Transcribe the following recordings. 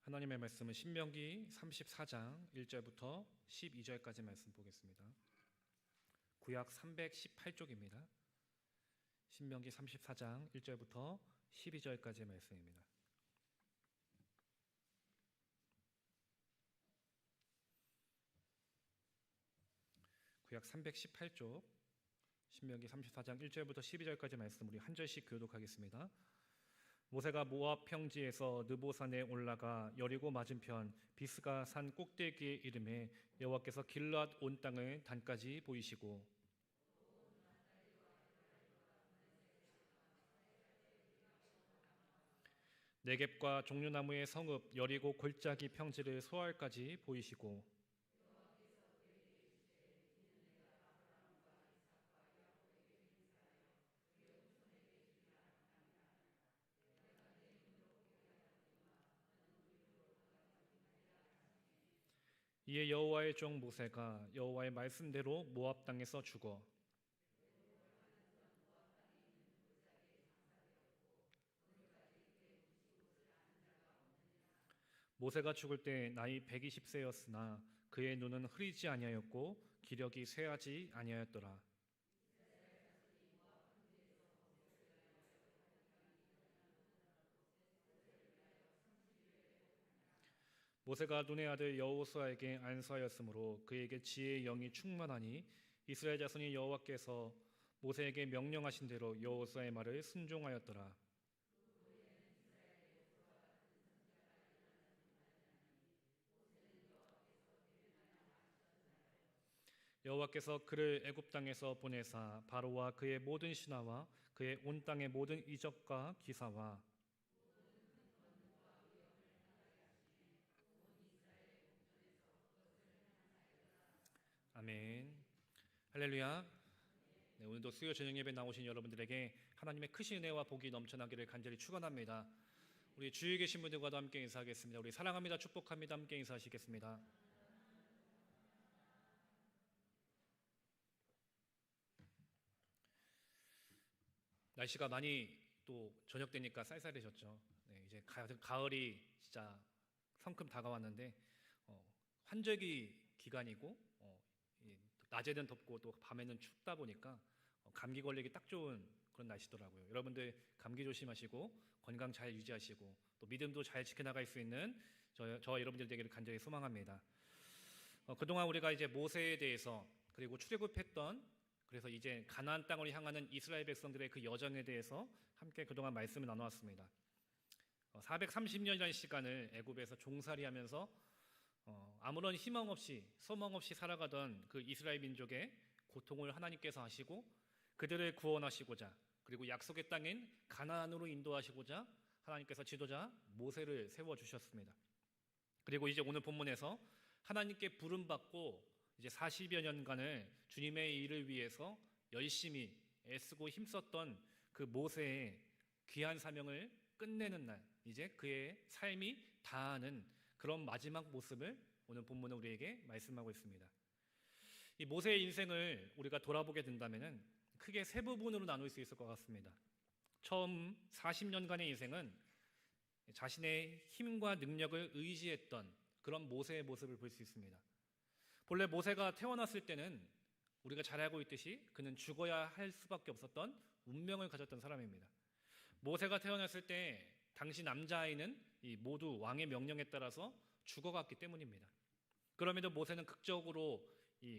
하나님의 말씀은 신명기 34장 1절부터 12절까지 말씀 보겠습니다. 구약 318쪽입니다. 신명기 34장 1절부터 12절까지 말씀입니다. 구약 318쪽 신명기 34장 1절부터 12절까지 말씀 우리 한 절씩 교독하겠습니다. 모세가 모압 평지에서 느보산에 올라가 여리고 맞은편 비스가 산 꼭대기에 이르매 여호와께서 길앗 온 땅을 단까지 보이시고 네겝과 종류나무의 성읍 여리고 골짜기 평지를 소알까지 보이시고 이에 여호와의 종 모세가 여호와의 말씀대로 모압 땅에서 죽어 모세가 죽을 때 나이 120세였으나 그의 눈은 흐리지 아니하였고 기력이 쇠하지 아니하였더라. 모세가 눈의 아들 여호수아에게 안수하였으므로 그에게 지혜의 영이 충만하니 이스라엘 자손이 여호와께서 모세에게 명령하신 대로 여호수아의 말을 순종하였더라. 여호와께서 그를 애굽 땅에서 보내사 바로와 그의 모든 신하와 그의 온 땅의 모든 이적과 기사와 아멘. 할렐루야. 네, 오늘도 수요 저녁 예배 나오신 여러분들에게 하나님의 크신 은혜와 복이 넘쳐나기를 간절히 축원합니다. 우리 주위에 계신 분들과도 함께 인사하겠습니다. 우리 사랑합니다, 축복합니다. 함께 인사하시겠습니다. 날씨가 많이 또 저녁 되니까 쌀쌀해졌죠. 네, 이제 가을이 진짜 성큼 다가왔는데 환절기 기간이고 낮에는 덥고 또 밤에는 춥다 보니까 감기 걸리기 딱 좋은 그런 날씨더라고요. 여러분들 감기 조심하시고 건강 잘 유지하시고 또 믿음도 잘 지켜나갈 수 있는 저와 여러분들 되기를 간절히 소망합니다. 그동안 우리가 이제 모세에 대해서 그리고 출애굽했던 그래서 이제 가나안 땅을 향하는 이스라엘 백성들의 그 여정에 대해서 함께 그동안 말씀을 나눠왔습니다. 430년이라는 시간을 애굽에서 종살이하면서 아무런 희망 없이 소망 없이 살아가던 그 이스라엘 민족의 고통을 하나님께서 하시고 그들을 구원하시고자 그리고 약속의 땅인 가나안으로 인도하시고자 하나님께서 지도자 모세를 세워주셨습니다. 그리고 이제 오늘 본문에서 하나님께 부름받고 이제 40여 년간을 주님의 일을 위해서 열심히 애쓰고 힘썼던 그 모세의 귀한 사명을 끝내는 날, 이제 그의 삶이 다하는 그런 마지막 모습을 오늘 본문은 우리에게 말씀하고 있습니다. 이 모세의 인생을 우리가 돌아보게 된다면 크게 세 부분으로 나눌 수 있을 것 같습니다. 처음 40년간의 인생은 자신의 힘과 능력을 의지했던 그런 모세의 모습을 볼 수 있습니다. 본래 모세가 태어났을 때는 우리가 잘 알고 있듯이 그는 죽어야 할 수밖에 없었던 운명을 가졌던 사람입니다. 모세가 태어났을 때 당시 남자아이는 모두 왕의 명령에 따라서 죽어갔기 때문입니다. 그럼에도 모세는 극적으로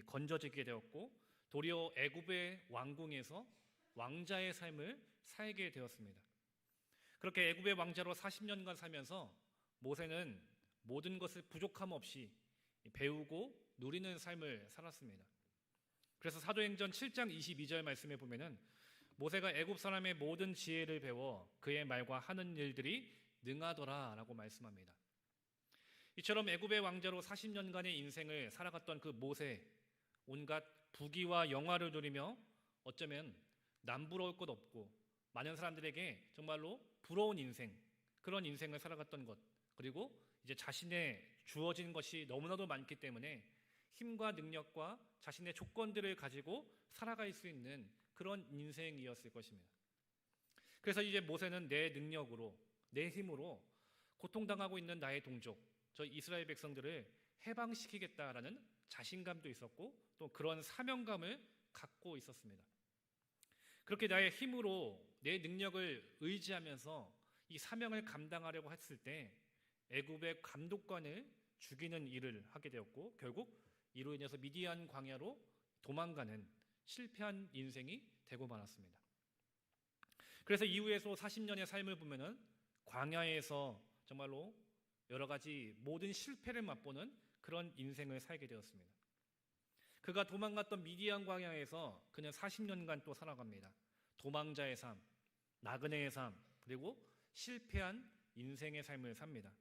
건져지게 되었고 도리어 애굽의 왕궁에서 왕자의 삶을 살게 되었습니다. 그렇게 애굽의 왕자로 40년간 살면서 모세는 모든 것을 부족함 없이 배우고 누리는 삶을 살았습니다. 그래서 사도행전 7장 22절 말씀에 보면은 모세가 애굽 사람의 모든 지혜를 배워 그의 말과 하는 일들이 능하더라라고 말씀합니다. 이처럼 애굽의 왕자로 40년간의 인생을 살아갔던 그 모세, 온갖 부귀와 영화를 누리며 어쩌면 남부러울 것 없고 많은 사람들에게 정말로 부러운 인생, 그런 인생을 살아갔던 것, 그리고 이제 자신의 주어진 것이 너무나도 많기 때문에 힘과 능력과 자신의 조건들을 가지고 살아갈 수 있는 그런 인생이었을 것입니다. 그래서 이제 모세는 내 능력으로, 내 힘으로 고통당하고 있는 나의 동족, 저 이스라엘 백성들을 해방시키겠다라는 자신감도 있었고 또 그런 사명감을 갖고 있었습니다. 그렇게 나의 힘으로 내 능력을 의지하면서 이 사명을 감당하려고 했을 때 애굽의 감독관을 죽이는 일을 하게 되었고 결국 이로 인해서 미디안 광야로 도망가는 실패한 인생이 되고 말았습니다. 그래서 이후에서 40년의 삶을 보면은 광야에서 정말로 여러 가지 모든 실패를 맛보는 그런 인생을 살게 되었습니다. 그가 도망갔던 미디안 광야에서 그는 40년간 또 살아갑니다. 도망자의 삶, 나그네의 삶, 그리고 실패한 인생의 삶을 삽니다.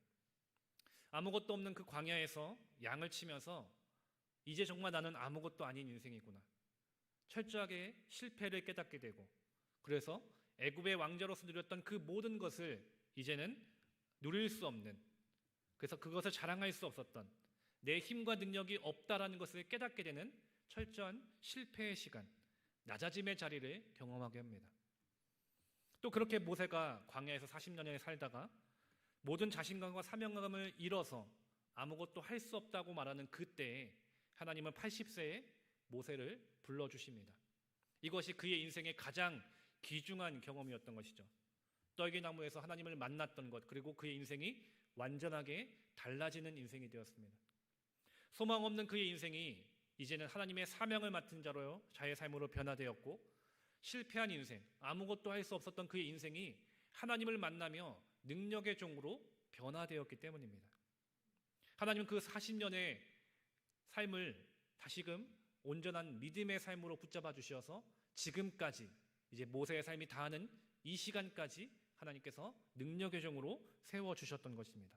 아무것도 없는 그 광야에서 양을 치면서 이제 정말 나는 아무것도 아닌 인생이구나. 철저하게 실패를 깨닫게 되고 그래서 애굽의 왕자로서 누렸던 그 모든 것을 이제는 누릴 수 없는, 그래서 그것을 자랑할 수 없었던 내 힘과 능력이 없다라는 것을 깨닫게 되는 철저한 실패의 시간, 낮아짐의 자리를 경험하게 합니다. 또 그렇게 모세가 광야에서 40년을 살다가 모든 자신감과 사명감을 잃어서 아무것도 할 수 없다고 말하는 그때에 하나님은 80세에 모세를 불러주십니다. 이것이 그의 인생의 가장 귀중한 경험이었던 것이죠. 떨기나무에서 하나님을 만났던 것, 그리고 그의 인생이 완전하게 달라지는 인생이 되었습니다. 소망 없는 그의 인생이 이제는 하나님의 사명을 맡은 자의 삶으로 변화되었고 실패한 인생, 아무것도 할 수 없었던 그의 인생이 하나님을 만나며 능력의 종으로 변화되었기 때문입니다. 하나님은 그 40년의 삶을 다시금 온전한 믿음의 삶으로 붙잡아 주셔서 지금까지 이제 모세의 삶이 다하는 이 시간까지 하나님께서 능력의 종으로 세워주셨던 것입니다.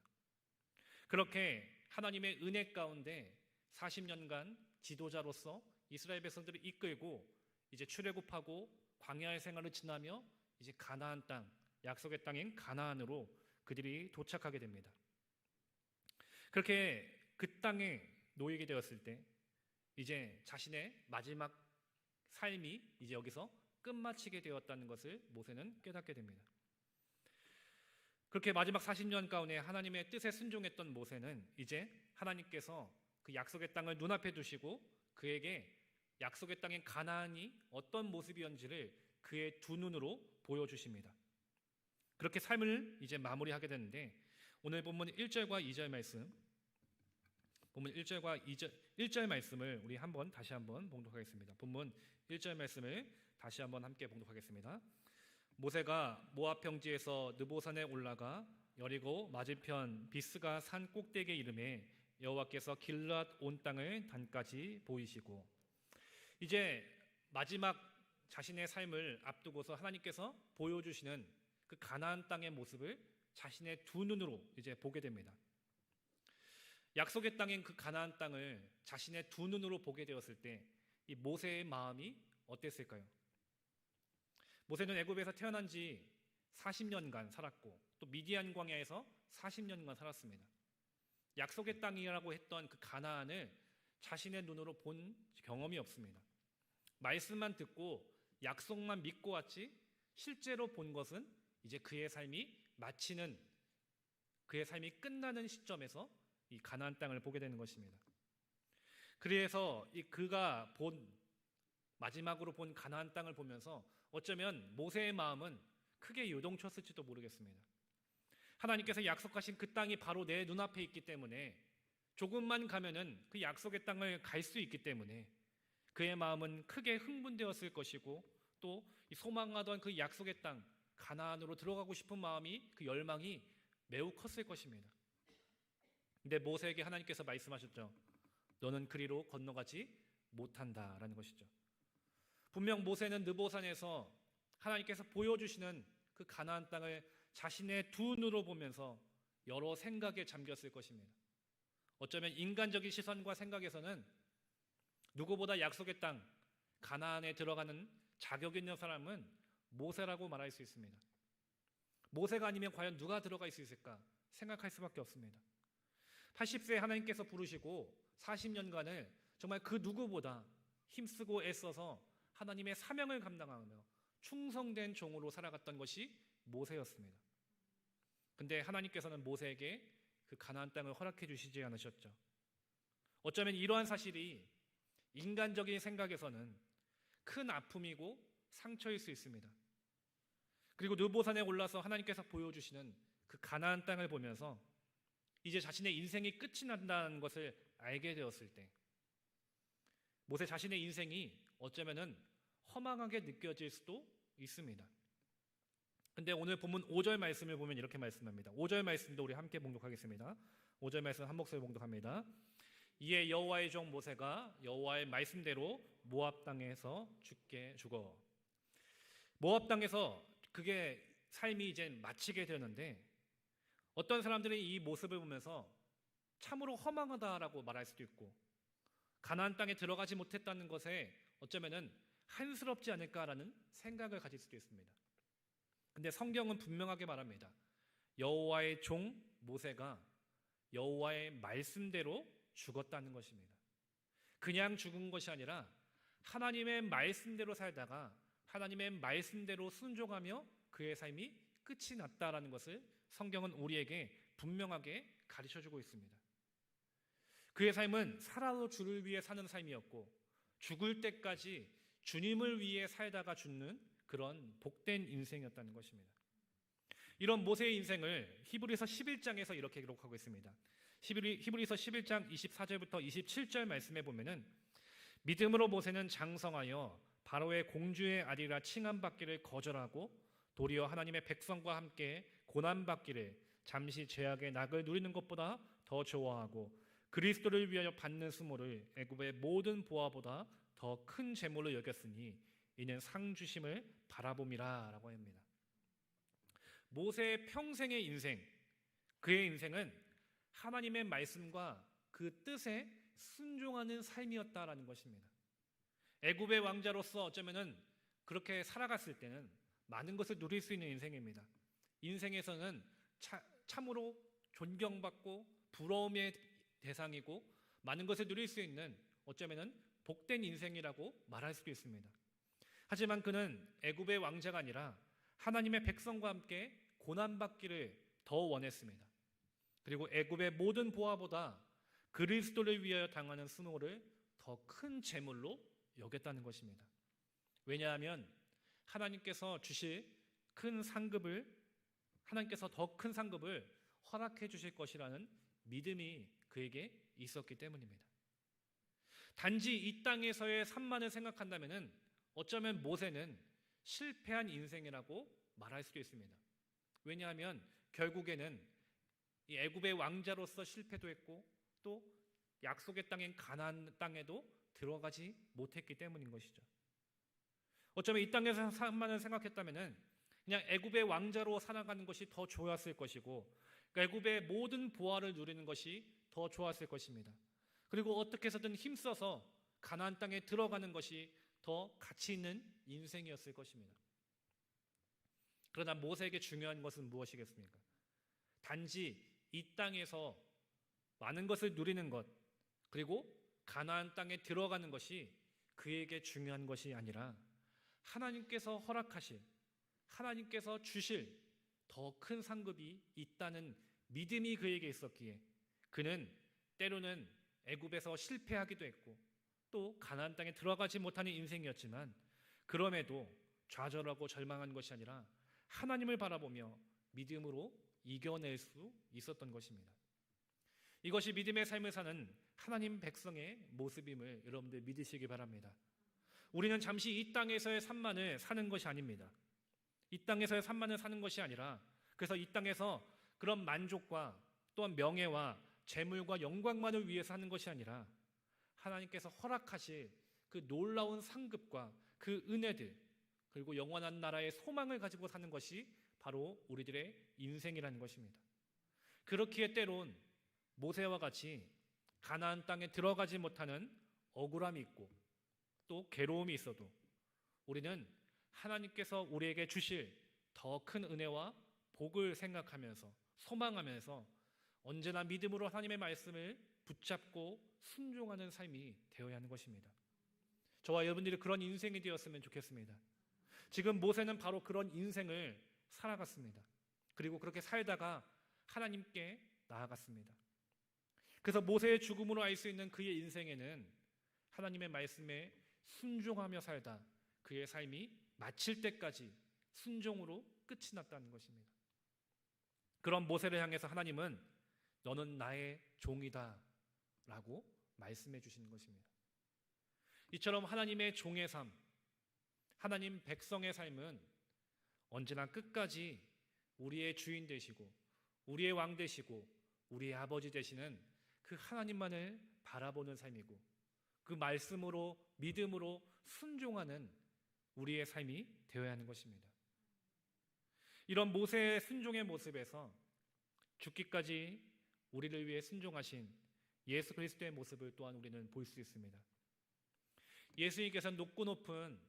그렇게 하나님의 은혜 가운데 40년간 지도자로서 이스라엘 백성들을 이끌고 이제 출애굽하고 광야의 생활을 지나며 이제 가나안 땅, 약속의 땅인 가나안으로 그들이 도착하게 됩니다. 그렇게 그 땅에 놓이게 되었을 때 이제 자신의 마지막 삶이 이제 여기서 끝마치게 되었다는 것을 모세는 깨닫게 됩니다. 그렇게 마지막 40년 가운데 하나님의 뜻에 순종했던 모세는 이제 하나님께서 그 약속의 땅을 눈앞에 두시고 그에게 약속의 땅인 가나안이 어떤 모습이었는지를 그의 두 눈으로 보여주십니다. 그렇게 삶을 이제 마무리하게 되는데 오늘 본문 1절과 2절 말씀, 본문 1절과 1절 말씀을 우리 다시 한번 봉독하겠습니다. 본문 1절 말씀을 다시 한번 함께 봉독하겠습니다. 모세가 모압 평지에서 느보산에 올라가 여리고 맞은편 비스가 산 꼭대기에 이르매 여호와께서 길앗 온 땅을 단까지 보이시고, 이제 마지막 자신의 삶을 앞두고서 하나님께서 보여주시는 그 가나안 땅의 모습을 자신의 두 눈으로 이제 보게 됩니다. 약속의 땅인 그 가나안 땅을 자신의 두 눈으로 보게 되었을 때 이 모세의 마음이 어땠을까요? 모세는 애굽에서 태어난 지 40년간 살았고 또 미디안 광야에서 40년간 살았습니다. 약속의 땅이라고 했던 그 가나안을 자신의 눈으로 본 경험이 없습니다. 말씀만 듣고 약속만 믿고 왔지 실제로 본 것은 이제 그의 삶이 마치는, 그의 삶이 끝나는 시점에서 이 가나안 땅을 보게 되는 것입니다. 그래서 그가 마지막으로 본 가나안 땅을 보면서 어쩌면 모세의 마음은 크게 요동쳤을지도 모르겠습니다. 하나님께서 약속하신 그 땅이 바로 내 눈앞에 있기 때문에 조금만 가면은 그 약속의 땅을 갈 수 있기 때문에 그의 마음은 크게 흥분되었을 것이고 또 소망하던 그 약속의 땅 가나안으로 들어가고 싶은 마음이, 그 열망이 매우 컸을 것입니다. 근데 모세에게 하나님께서 말씀하셨죠. 너는 그리로 건너가지 못한다라는 것이죠. 분명 모세는 느보산에서 하나님께서 보여주시는 그 가나안 땅을 자신의 두 눈으로 보면서 여러 생각에 잠겼을 것입니다. 어쩌면 인간적인 시선과 생각에서는 누구보다 약속의 땅 가나안에 들어가는 자격 있는 사람은 모세라고 말할 수 있습니다. 모세가 아니면 과연 누가 들어갈 수 있을까 생각할 수밖에 없습니다. 80세에 하나님께서 부르시고 40년간을 정말 그 누구보다 힘쓰고 애써서 하나님의 사명을 감당하며 충성된 종으로 살아갔던 것이 모세였습니다. 근데 하나님께서는 모세에게 그 가나안 땅을 허락해 주시지 않으셨죠. 어쩌면 이러한 사실이 인간적인 생각에서는 큰 아픔이고 상처일 수 있습니다. 그리고 느보산에 올라서 하나님께서 보여주시는 그 가나안 땅을 보면서 이제 자신의 인생이 끝이 난다는 것을 알게 되었을 때 모세 자신의 인생이 어쩌면은 허망하게 느껴질 수도 있습니다. 근데 오늘 본문 5절 말씀을 보면 이렇게 말씀합니다. 5절 말씀도 우리 함께 봉독하겠습니다. 5절 말씀 한 목소리 봉독합니다. 이에 여호와의 종 모세가 여호와의 말씀대로 모압 땅에서 죽어. 모압 땅에서 그게 삶이 이제 마치게 되는데 어떤 사람들은 이 모습을 보면서 참으로 허망하다라고 말할 수도 있고 가나안 땅에 들어가지 못했다는 것에 어쩌면은 한스럽지 않을까라는 생각을 가질 수도 있습니다. 근데 성경은 분명하게 말합니다. 여호와의 종 모세가 여호와의 말씀대로 죽었다는 것입니다. 그냥 죽은 것이 아니라 하나님의 말씀대로 살다가 하나님의 말씀대로 순종하며 그의 삶이 끝이 났다라는 것을 성경은 우리에게 분명하게 가르쳐주고 있습니다. 그의 삶은 살아도 주를 위해 사는 삶이었고 죽을 때까지 주님을 위해 살다가 죽는 그런 복된 인생이었다는 것입니다. 이런 모세의 인생을 히브리서 11장에서 이렇게 기록하고 있습니다. 히브리서 11장 24절부터 27절 말씀에 보면은 믿음으로 모세는 장성하여 바로의 공주의 아들이라 칭함받기를 거절하고 도리어 하나님의 백성과 함께 고난받기를 잠시 죄악의 낙을 누리는 것보다 더 좋아하고 그리스도를 위하여 받는 수모를 애굽의 모든 보화보다 더 큰 재물로 여겼으니 이는 상 주심을 바라봄이라 라고 합니다. 모세의 평생의 인생, 그의 인생은 하나님의 말씀과 그 뜻에 순종하는 삶이었다라는 것입니다. 애굽의 왕자로서 어쩌면은 그렇게 살아갔을 때는 많은 것을 누릴 수 있는 인생입니다. 인생에서는 참으로 존경받고 부러움의 대상이고 많은 것을 누릴 수 있는 어쩌면은 복된 인생이라고 말할 수도 있습니다. 하지만 그는 애굽의 왕자가 아니라 하나님의 백성과 함께 고난받기를 더 원했습니다. 그리고 애굽의 모든 보화보다 그리스도를 위하여 당하는 수모를 더 큰 재물로 여겼다는 것입니다. 왜냐하면 하나님께서 주실 큰 상급을 하나님께서 더 큰 상급을 허락해 주실 것이라는 믿음이 그에게 있었기 때문입니다. 단지 이 땅에서의 삶만을 생각한다면은 어쩌면 모세는 실패한 인생이라고 말할 수도 있습니다. 왜냐하면 결국에는 이 애굽의 왕자로서 실패도 했고 또 약속의 땅인 가나안 땅에도 들어가지 못했기 때문인 것이죠. 어쩌면 이 땅에서 삶만을 생각했다면은 그냥 애굽의 왕자로 살아가는 것이 더 좋았을 것이고 애굽의 모든 보화를 누리는 것이 더 좋았을 것입니다. 그리고 어떻게 해서든 힘써서 가나안 땅에 들어가는 것이 더 가치 있는 인생이었을 것입니다. 그러나 모세에게 중요한 것은 무엇이겠습니까? 단지 이 땅에서 많은 것을 누리는 것 그리고 가나안 땅에 들어가는 것이 그에게 중요한 것이 아니라 하나님께서 허락하실 하나님께서 주실 더 큰 상급이 있다는 믿음이 그에게 있었기에 그는 때로는 애굽에서 실패하기도 했고 또 가나안 땅에 들어가지 못하는 인생이었지만 그럼에도 좌절하고 절망한 것이 아니라 하나님을 바라보며 믿음으로 이겨낼 수 있었던 것입니다. 이것이 믿음의 삶을 사는 하나님 백성의 모습임을 여러분들 믿으시기 바랍니다. 우리는 잠시 이 땅에서의 삶만을 사는 것이 아닙니다. 이 땅에서의 삶만을 사는 것이 아니라 그래서 이 땅에서 그런 만족과 또한 명예와 재물과 영광만을 위해서 하는 것이 아니라 하나님께서 허락하실 그 놀라운 상급과 그 은혜들 그리고 영원한 나라의 소망을 가지고 사는 것이 바로 우리들의 인생이라는 것입니다. 그렇기에 때론 모세와 같이 가나안 땅에 들어가지 못하는 억울함이 있고 또 괴로움이 있어도 우리는 하나님께서 우리에게 주실 더 큰 은혜와 복을 생각하면서 소망하면서 언제나 믿음으로 하나님의 말씀을 붙잡고 순종하는 삶이 되어야 하는 것입니다. 저와 여러분들이 그런 인생이 되었으면 좋겠습니다. 지금 모세는 바로 그런 인생을 살아갔습니다. 그리고 그렇게 살다가 하나님께 나아갔습니다. 그래서 모세의 죽음으로 알 수 있는 그의 인생에는 하나님의 말씀에 순종하며 살다 그의 삶이 마칠 때까지 순종으로 끝이 났다는 것입니다. 그런 모세를 향해서 하나님은 너는 나의 종이다 라고 말씀해 주시는 것입니다. 이처럼 하나님의 종의 삶, 하나님 백성의 삶은 언제나 끝까지 우리의 주인 되시고 우리의 왕 되시고 우리의 아버지 되시는 그 하나님만을 바라보는 삶이고 그 말씀으로 믿음으로 순종하는 우리의 삶이 되어야 하는 것입니다. 이런 모세의 순종의 모습에서 죽기까지 우리를 위해 순종하신 예수 그리스도의 모습을 또한 우리는 볼 수 있습니다. 예수님께서는 높고 높은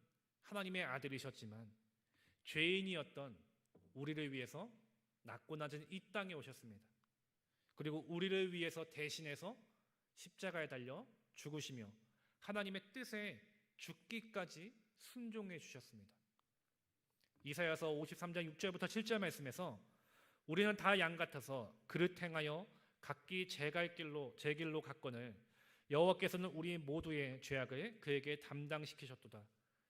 하나님의 아들이셨지만 죄인이었던 우리를 위해서 낮고 낮은 이 땅에 오셨습니다. 그리고 우리를 위해서 대신해서 십자가에 달려 죽으시며 하나님의 뜻에 죽기까지 순종해 주셨습니다. 이사야서 53장 6절부터 7절 말씀에서 우리는 다 양 같아서 그릇 행하여 각기 제 길로 갔거늘 여호와께서는 우리 모두의 죄악을 그에게 담당시키셨도다.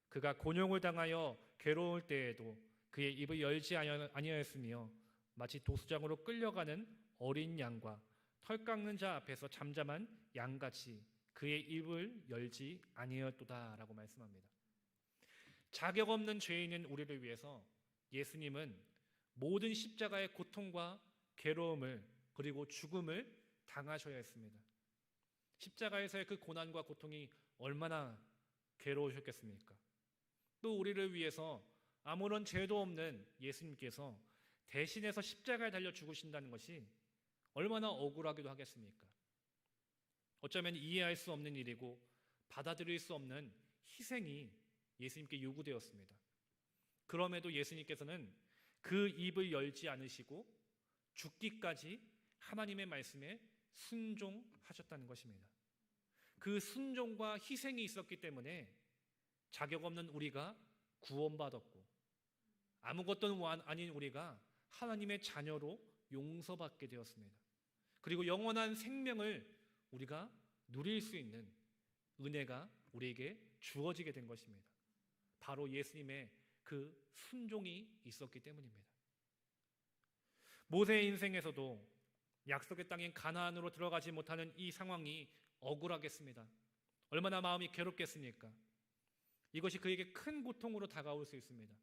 그가 곤욕을 당하여 괴로울 때에도 그의 입을 열지 아니하였으며 마치 도수장으로 끌려가는 어린 양과 털 깎는 자 앞에서 잠잠한 양같이 그의 입을 열지 아니하였도다라고 말씀합니다. 자격 없는 죄인인 우리를 위해서 예수님은 모든 십자가의 고통과 괴로움을 그리고 죽음을 당하셔야 했습니다. 십자가에서의 그 고난과 고통이 얼마나 괴로우셨겠습니까? 또 우리를 위해서 아무런 죄도 없는 예수님께서 대신해서 십자가에 달려 죽으신다는 것이 얼마나 억울하기도 하겠습니까? 어쩌면 이해할 수 없는 일이고 받아들일 수 없는 희생이 예수님께 요구되었습니다. 그럼에도 예수님께서는 그 입을 열지 않으시고 죽기까지 하나님의 말씀에 순종하셨다는 것입니다. 그 순종과 희생이 있었기 때문에 자격 없는 우리가 구원받았고 아무것도 아닌 우리가 하나님의 자녀로 용서받게 되었습니다. 그리고 영원한 생명을 우리가 누릴 수 있는 은혜가 우리에게 주어지게 된 것입니다. 바로 예수님의 그 순종이 있었기 때문입니다. 모세의 인생에서도 약속의 땅인 가나안으로 들어가지 못하는 이 상황이 억울하겠습니다. 얼마나 마음이 괴롭겠습니까? 이것이 그에게 큰 고통으로 다가올 수 있습니다.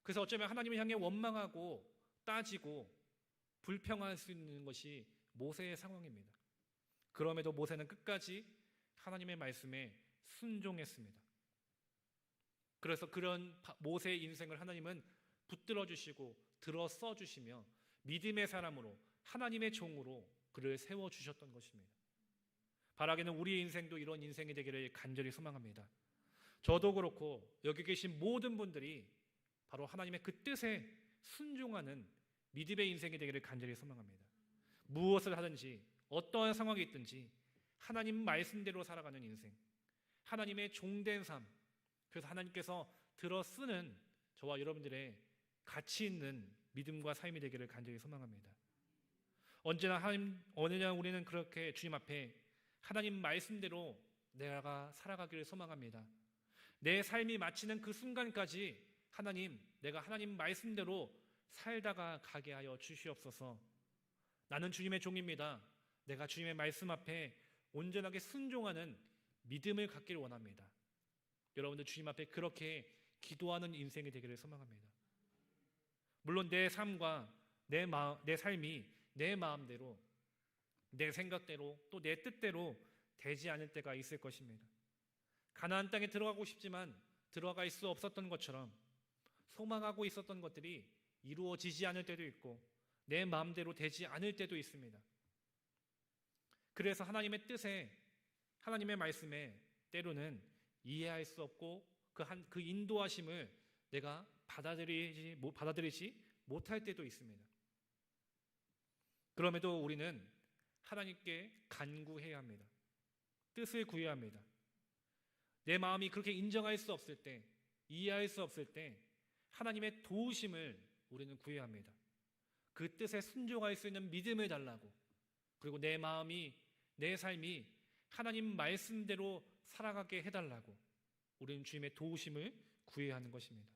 그래서 어쩌면 하나님을 향해 원망하고 따지고 불평할 수 있는 것이 모세의 상황입니다. 그럼에도 모세는 끝까지 하나님의 말씀에 순종했습니다. 그래서 그런 모세의 인생을 하나님은 붙들어 주시고 들어써 주시며 믿음의 사람으로 하나님의 종으로 그를 세워 주셨던 것입니다. 바라기는 우리의 인생도 이런 인생이 되기를 간절히 소망합니다. 저도 그렇고 여기 계신 모든 분들이 바로 하나님의 그 뜻에 순종하는 믿음의 인생이 되기를 간절히 소망합니다. 무엇을 하든지 어떠한 상황이 있든지 하나님 말씀대로 살아가는 인생, 하나님의 종된 삶, 그래서 하나님께서 들어 쓰는 저와 여러분들의 가치 있는 믿음과 삶이 되기를 간절히 소망합니다. 언제나 우리는 그렇게 주님 앞에 하나님 말씀대로 내가 살아가기를 소망합니다. 내 삶이 마치는 그 순간까지 하나님, 내가 하나님 말씀대로 살다가 가게 하여 주시옵소서. 나는 주님의 종입니다. 내가 주님의 말씀 앞에 온전하게 순종하는 믿음을 갖기를 원합니다. 여러분들 주님 앞에 그렇게 기도하는 인생이 되기를 소망합니다. 물론 내 삶과 내 삶이 내 마음대로, 내 생각대로, 또 내 뜻대로 되지 않을 때가 있을 것입니다. 가나안 땅에 들어가고 싶지만 들어갈 수 없었던 것처럼 소망하고 있었던 것들이 이루어지지 않을 때도 있고 내 마음대로 되지 않을 때도 있습니다. 그래서 하나님의 뜻에, 하나님의 말씀에 때로는 이해할 수 없고 그 인도하심을 내가 받아들이지 못할 때도 있습니다. 그럼에도 우리는 하나님께 간구해야 합니다. 뜻을 구해야 합니다. 내 마음이 그렇게 인정할 수 없을 때, 이해할 수 없을 때 하나님의 도우심을 우리는 구해야 합니다. 그 뜻에 순종할 수 있는 믿음을 달라고, 그리고 내 마음이, 내 삶이 하나님 말씀대로 살아가게 해달라고 우리는 주님의 도우심을 구해야 하는 것입니다.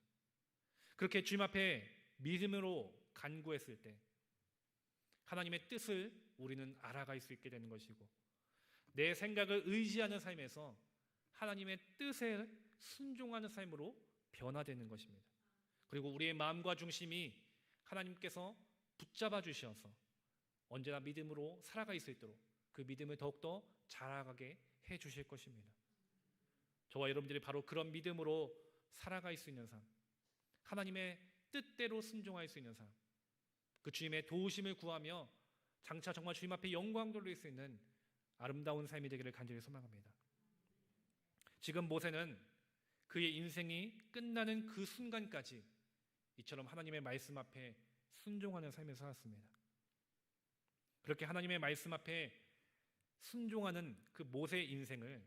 그렇게 주님 앞에 믿음으로 간구했을 때 하나님의 뜻을 우리는 알아갈 수 있게 되는 것이고, 내 생각을 의지하는 삶에서 하나님의 뜻에 순종하는 삶으로 변화되는 것입니다. 그리고 우리의 마음과 중심이 하나님께서 붙잡아 주셔서 언제나 믿음으로 살아갈 수 있도록 그 믿음을 더욱더 자라가게 해 주실 것입니다. 저와 여러분들이 바로 그런 믿음으로 살아갈 수 있는 삶, 하나님의 뜻대로 순종할 수 있는 삶, 그 주님의 도우심을 구하며 장차 정말 주님 앞에 영광 돌릴 수 있는 아름다운 삶이 되기를 간절히 소망합니다. 지금 모세는 그의 인생이 끝나는 그 순간까지 이처럼 하나님의 말씀 앞에 순종하는 삶을 살았습니다. 그렇게 하나님의 말씀 앞에 순종하는 그 모세의 인생을,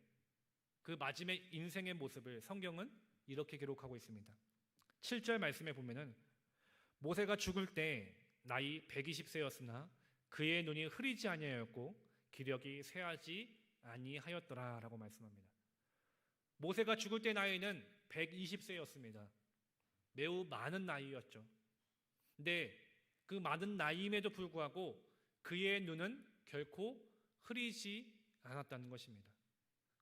그 마지막 인생의 모습을 성경은 이렇게 기록하고 있습니다. 7절 말씀에 보면은 모세가 죽을 때 나이 120세였으나 그의 눈이 흐리지 아니하였고 기력이 쇠하지 아니하였더라 라고 말씀합니다. 모세가 죽을 때 나이는 120세였습니다. 매우 많은 나이였죠. 근데 그 많은 나이임에도 불구하고 그의 눈은 결코 흐리지 않았다는 것입니다.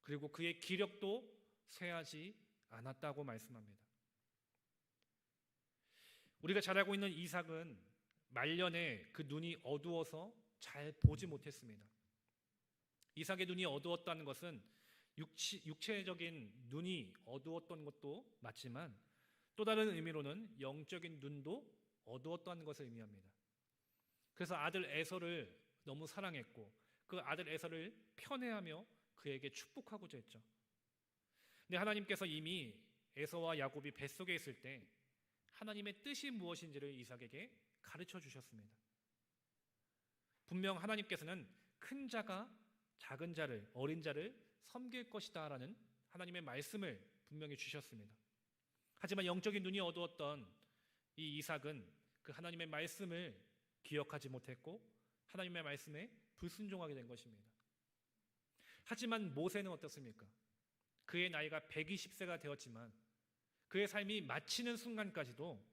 그리고 그의 기력도 쇠하지 않았다고 말씀합니다. 우리가 잘 알고 있는 이삭은 말년에 그 눈이 어두워서 잘 보지 못했습니다. 이삭의 눈이 어두웠다는 것은 육체적인 눈이 어두웠던 것도 맞지만 또 다른 의미로는 영적인 눈도 어두웠다는 것을 의미합니다. 그래서 아들 에서를 너무 사랑했고 그 아들 에서를 편애하며 그에게 축복하고자 했죠. 근데 하나님께서 이미 에서와 야곱이 뱃속에 있을 때 하나님의 뜻이 무엇인지를 이삭에게 가르쳐 주셨습니다. 분명 하나님께서는 큰 자가 작은 자를, 어린 자를 섬길 것이다 라는 하나님의 말씀을 분명히 주셨습니다. 하지만 영적인 눈이 어두웠던 이 이삭은 그 하나님의 말씀을 기억하지 못했고 하나님의 말씀에 불순종하게 된 것입니다. 하지만 모세는 어떻습니까? 그의 나이가 120세가 되었지만 그의 삶이 마치는 순간까지도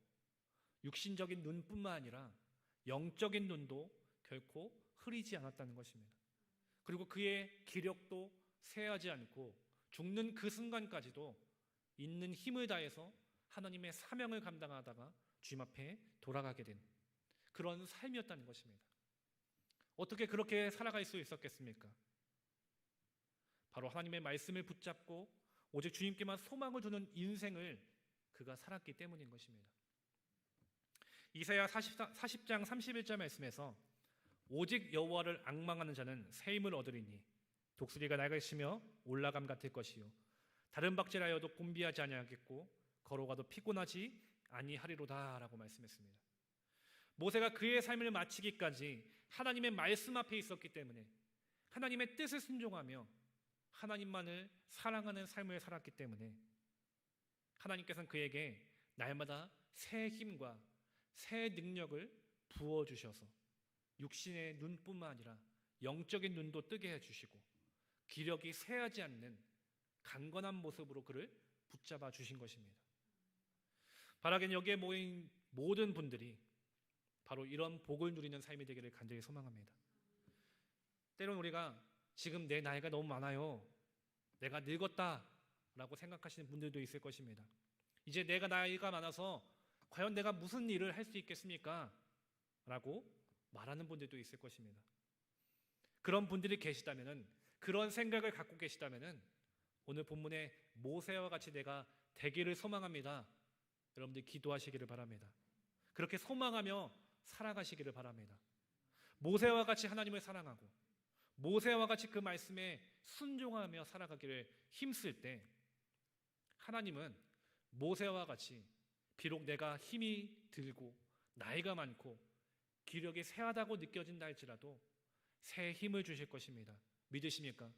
육신적인 눈뿐만 아니라 영적인 눈도 결코 흐리지 않았다는 것입니다. 그리고 그의 기력도 쇠하지 않고 죽는 그 순간까지도 있는 힘을 다해서 하나님의 사명을 감당하다가 주님 앞에 돌아가게 된 그런 삶이었다는 것입니다. 어떻게 그렇게 살아갈 수 있었겠습니까? 바로 하나님의 말씀을 붙잡고 오직 주님께만 소망을 두는 인생을 그가 살았기 때문인 것입니다. 이사야 40장 31절 말씀에서 오직 여호와를 앙망하는 자는 새 힘을 얻으리니 독수리가 날개치며 올라감 같을 것이요 다른 박질하여도 곤비하지 아니하겠고 걸어가도 피곤하지 아니하리로다 라고 말씀했습니다. 모세가 그의 삶을 마치기까지 하나님의 말씀 앞에 있었기 때문에 하나님의 뜻을 순종하며 하나님만을 사랑하는 삶을 살았기 때문에 하나님께서는 그에게 날마다 새 힘과 새 능력을 부어주셔서 육신의 눈뿐만 아니라 영적인 눈도 뜨게 해주시고 기력이 쇠하지 않는 강건한 모습으로 그를 붙잡아 주신 것입니다. 바라기는 여기에 모인 모든 분들이 바로 이런 복을 누리는 삶이 되기를 간절히 소망합니다. 때론 우리가 지금 내 나이가 너무 많아요, 내가 늙었다라고 생각하시는 분들도 있을 것입니다. 이제 내가 나이가 많아서 과연 내가 무슨 일을 할 수 있겠습니까? 라고 말하는 분들도 있을 것입니다. 그런 분들이 계시다면은, 그런 생각을 갖고 계시다면은 오늘 본문의 모세와 같이 내가 되기를 소망합니다. 여러분들 기도하시기를 바랍니다. 그렇게 소망하며 살아가시기를 바랍니다. 모세와 같이 하나님을 사랑하고 모세와 같이 그 말씀에 순종하며 살아가기를 힘쓸 때 하나님은 모세와 같이 비록 내가 힘이 들고 나이가 많고 기력이 쇠하다고 느껴진다 할지라도 새 힘을 주실 것입니다. 믿으십니까?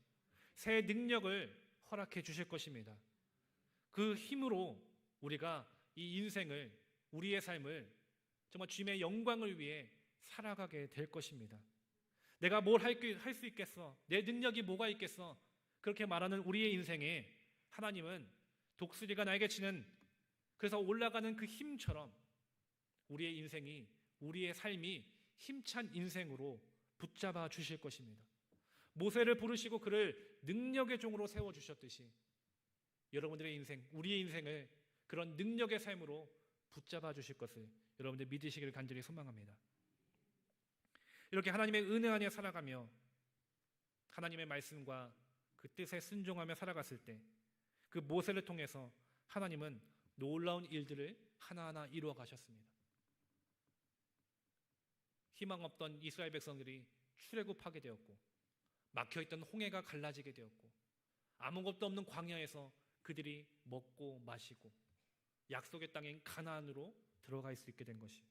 새 능력을 허락해 주실 것입니다. 그 힘으로 우리가 이 인생을, 우리의 삶을 정말 주님의 영광을 위해 살아가게 될 것입니다. 내가 뭘 할 수 있겠어? 내 능력이 뭐가 있겠어? 그렇게 말하는 우리의 인생에 하나님은 독수리가 날개치는 그래서 올라가는 그 힘처럼 우리의 인생이 우리의 삶이 힘찬 인생으로 붙잡아 주실 것입니다. 모세를 부르시고 그를 능력의 종으로 세워 주셨듯이 여러분들의 인생, 우리의 인생을 그런 능력의 삶으로 붙잡아 주실 것을 여러분들 믿으시기를 간절히 소망합니다. 이렇게 하나님의 은혜 안에 살아가며 하나님의 말씀과 그 뜻에 순종하며 살아갔을 때 그 모세를 통해서 하나님은 놀라운 일들을 하나하나 이루어 가셨습니다. 희망 없던 이스라엘 백성들이 출애굽하게 되었고 막혀있던 홍해가 갈라지게 되었고 아무것도 없는 광야에서 그들이 먹고 마시고 약속의 땅인 가나안으로 들어갈 수 있게 된 것이.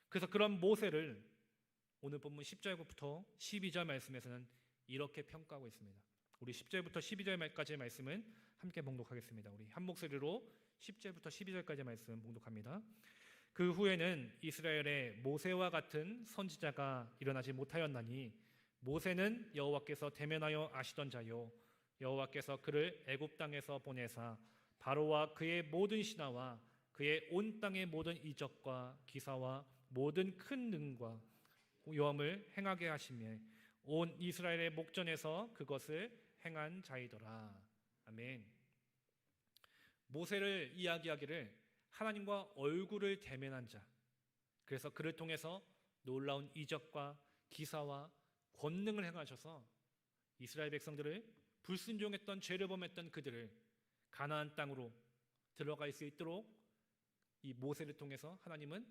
그래서 그런 모세를 오늘 본문 10절부터 12절 말씀에서는 이렇게 평가하고 있습니다. 우리 10절부터 12절까지의 말씀은 함께 봉독하겠습니다. 우리 한 목소리로 10절부터 12절까지의 말씀 봉독합니다. 그 후에는 이스라엘에 모세와 같은 선지자가 일어나지 못하였나니 모세는 여호와께서 대면하여 아시던 자요 여호와께서 그를 애굽 땅에서 보내사 바로와 그의 모든 신하와 그의 온 땅의 모든 이적과 기사와 모든 큰 능과 요함을 행하게 하시며 온 이스라엘의 목전에서 그것을 행한 자이더라. 아멘. 모세를 이야기하기를 하나님과 얼굴을 대면한 자, 그래서 그를 통해서 놀라운 이적과 기사와 권능을 행하셔서 이스라엘 백성들을 불순종했던 죄를 범했던 그들을 가나안 땅으로 들어갈 수 있도록 이 모세를 통해서 하나님은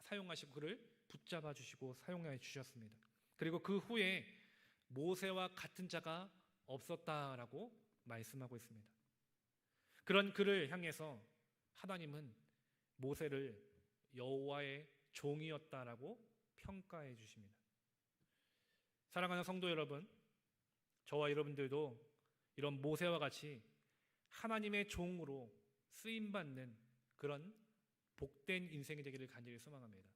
사용하시고 그를 붙잡아 주시고 사용해 주셨습니다. 그리고 그 후에 모세와 같은 자가 없었다라고 말씀하고 있습니다. 그런 그를 향해서 하나님은 모세를 여호와의 종이었다라고 평가해 주십니다. 사랑하는 성도 여러분, 저와 여러분들도 이런 모세와 같이 하나님의 종으로 쓰임받는 그런 복된 인생이 되기를 간절히 소망합니다.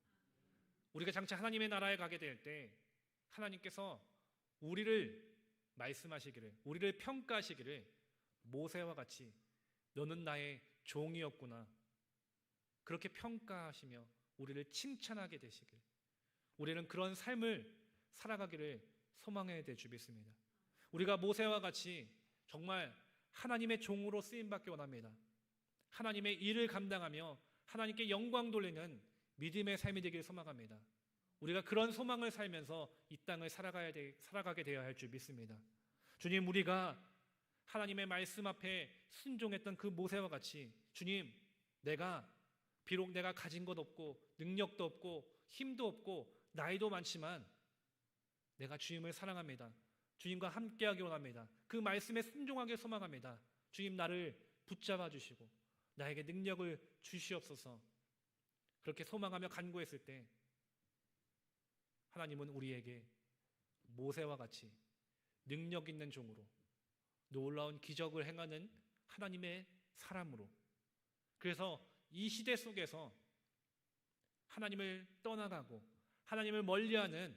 우리가 장차 하나님의 나라에 가게 될 때 하나님께서 우리를 말씀하시기를, 우리를 평가하시기를 모세와 같이 너는 나의 종이었구나 그렇게 평가하시며 우리를 칭찬하게 되시길, 우리는 그런 삶을 살아가기를 소망해야 될 줄 믿습니다. 우리가 모세와 같이 정말 하나님의 종으로 쓰임받기 원합니다. 하나님의 일을 감당하며 하나님께 영광 돌리는 믿음의 삶이 되기를 소망합니다. 우리가 그런 소망을 살면서 이 땅을 살아가게 되어야 할 줄 믿습니다. 주님, 우리가 하나님의 말씀 앞에 순종했던 그 모세와 같이 주님, 비록 내가 가진 것 없고 능력도 없고 힘도 없고 나이도 많지만 내가 주님을 사랑합니다. 주님과 함께하기 원합니다. 그 말씀에 순종하길 소망합니다. 주님, 나를 붙잡아 주시고 나에게 능력을 주시옵소서. 그렇게 소망하며 간구했을 때 하나님은 우리에게 모세와 같이 능력 있는 종으로 놀라운 기적을 행하는 하나님의 사람으로, 그래서 이 시대 속에서 하나님을 떠나가고 하나님을 멀리하는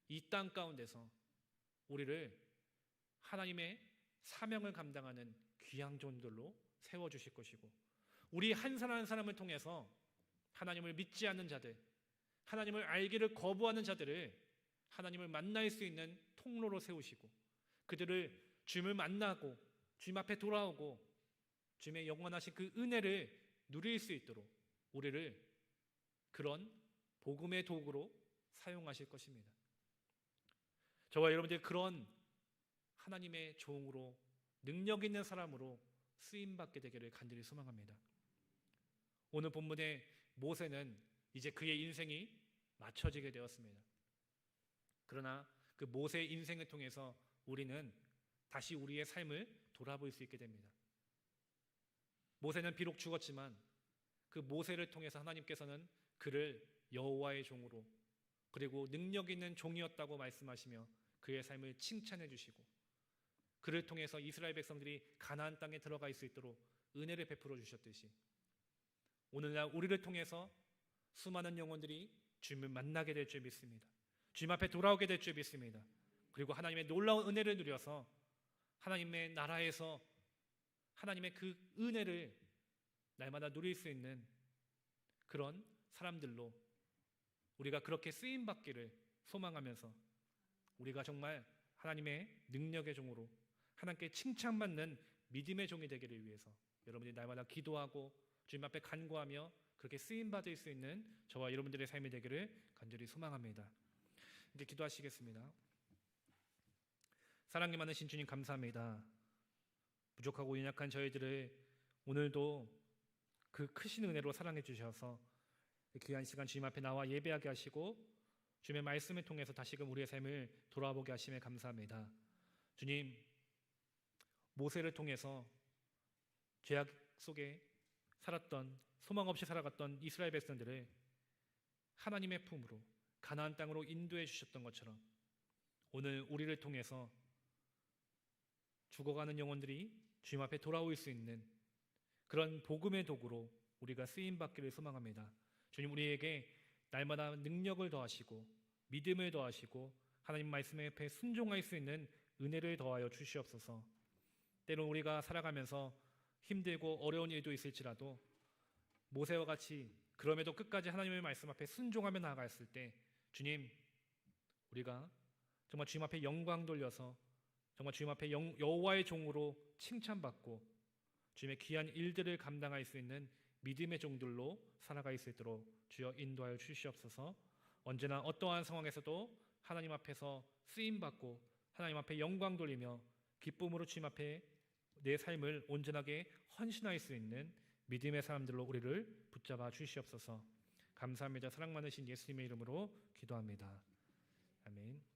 이 땅 가운데서 우리를 하나님의 사명을 감당하는 귀한 종들로 세워주실 것이고, 우리 한 사람 한 사람을 통해서 하나님을 믿지 않는 자들, 하나님을 알기를 거부하는 자들을 하나님을 만날 수 있는 통로로 세우시고 그들을 주님을 만나고 주님 앞에 돌아오고 주님의 영원하신 그 은혜를 누릴 수 있도록 우리를 그런 복음의 도구로 사용하실 것입니다. 저와 여러분들이 그런 하나님의 종으로 능력 있는 사람으로 쓰임받게 되기를 간절히 소망합니다. 오늘 본문의 모세는 이제 그의 인생이 맞춰지게 되었습니다. 그러나 그 모세의 인생을 통해서 우리는 다시 우리의 삶을 돌아볼 수 있게 됩니다. 모세는 비록 죽었지만 그 모세를 통해서 하나님께서는 그를 여호와의 종으로, 그리고 능력 있는 종이었다고 말씀하시며 그의 삶을 칭찬해 주시고 그를 통해서 이스라엘 백성들이 가나안 땅에 들어갈 수 있도록 은혜를 베풀어 주셨듯이 오늘날 우리를 통해서 수많은 영혼들이 주님을 만나게 될 줄 믿습니다. 주님 앞에 돌아오게 될 줄 믿습니다. 그리고 하나님의 놀라운 은혜를 누려서 하나님의 나라에서 하나님의 그 은혜를 날마다 누릴 수 있는 그런 사람들로 우리가 그렇게 쓰임 받기를 소망하면서 우리가 정말 하나님의 능력의 종으로 하나님께 칭찬받는 믿음의 종이 되기를 위해서 여러분들이 날마다 기도하고 주님 앞에 간구하며 그렇게 쓰임 받을 수 있는 저와 여러분들의 삶이 되기를 간절히 소망합니다. 이제 기도하시겠습니다. 사랑이 많으신 주님 감사합니다. 부족하고 연약한 저희들을 오늘도 그 크신 은혜로 사랑해 주셔서 귀한 시간 주님 앞에 나와 예배하게 하시고 주님의 말씀을 통해서 다시금 우리의 삶을 돌아보게 하심에 감사합니다. 주님, 모세를 통해서 죄악 속에 살았던 소망 없이 살아갔던 이스라엘 백성들을 하나님의 품으로 가나안 땅으로 인도해 주셨던 것처럼 오늘 우리를 통해서 죽어가는 영혼들이 주님 앞에 돌아올 수 있는 그런 복음의 도구로 우리가 쓰임받기를 소망합니다. 주님, 우리에게 날마다 능력을 더하시고 믿음을 더하시고 하나님 말씀에 앞에 순종할 수 있는 은혜를 더하여 주시옵소서. 때론 우리가 살아가면서 힘들고 어려운 일도 있을지라도 모세와 같이 그럼에도 끝까지 하나님의 말씀 앞에 순종하며 나아갔을 때 주님, 우리가 정말 주님 앞에 영광 돌려서 정말 주님 앞에 여호와의 종으로 칭찬받고 주님의 귀한 일들을 감당할 수 있는 믿음의 종들로 살아갈 수 있도록 주여 인도하여 주시옵소서. 언제나 어떠한 상황에서도 하나님 앞에서 쓰임받고 하나님 앞에 영광 돌리며 기쁨으로 주님 앞에 내 삶을 온전하게 헌신할 수 있는 믿음의 사람들로 우리를 붙잡아 주시옵소서. 감사합니다. 사랑 많으신 예수님의 이름으로 기도합니다. 아멘.